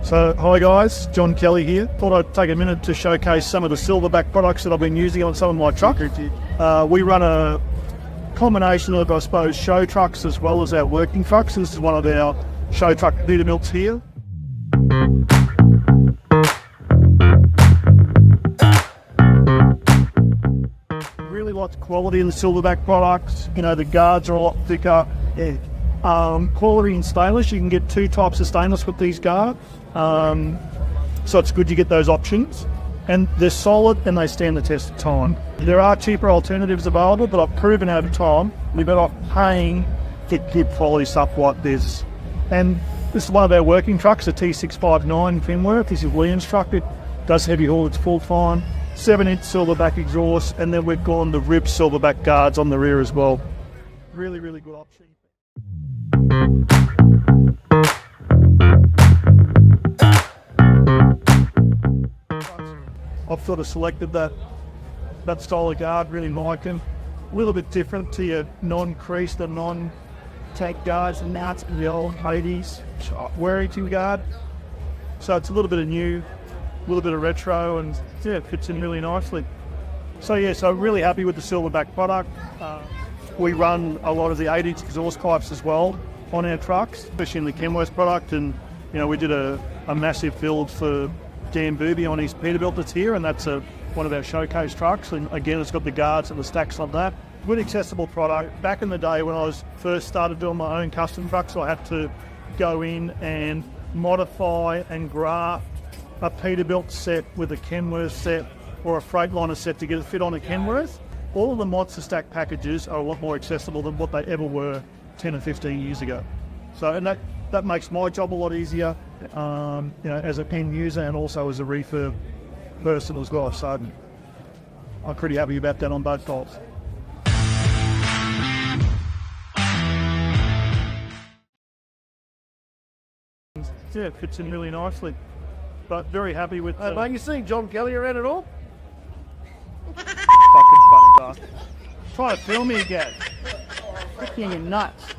So, hi guys, Jon Kelly here. Thought I'd take a minute to showcase some of the Silverback products that I've been using on some of my trucks. We run a combination of, I suppose, show trucks as well as our working trucks. This is one of our show truck Peterbilts here. Really like the quality in the Silverback products. You know, the guards are a lot thicker. Quality in stainless, you can get two types of stainless with these guards. So it's good you get those options. And they're solid and they stand the test of time. There are cheaper alternatives available, but I've proven over time we're better off paying to get quality stuff like this. And this is one of our working trucks, a T659 Kenworth. This is Liam's truck. It does heavy haulage full time. 7-inch Silverback exhaust, and then we've gone the ribbed Silverback guards on the rear as well. Really, really good option. I've sort of selected that style of guard, really like them. A little bit different to your non-creased and non-tank guards, and now it's the old 80s Warrington guard. So it's a little bit of new, a little bit of retro, and yeah, it fits in really nicely. So yeah, so really happy with the Silverback product. We run a lot of the 8-inch exhaust pipes as well on our trucks, especially in the Kenworth product. And you know, we did a massive build for Dan Booby on his Peterbilt that's here, and that's one of our showcase trucks. And again, it's got the guards and the stacks on that. Good accessible product. Back in the day when I was first started doing my own custom trucks, I had to go in and modify and graft a Peterbilt set with a Kenworth set or a Freightliner set to get it fit on a Kenworth. All of the Monster Stack packages are a lot more accessible than what they ever were 10 or 15 years ago. So, and that makes my job a lot easier, you know, as an end user and also as a refurb person as well. So I'm pretty happy about that on both sides. Yeah, it fits in really nicely. But very happy with. Mate, you seen Jon Kelly around at all? Fucking funny guy. Try to film me again. Freaking nuts.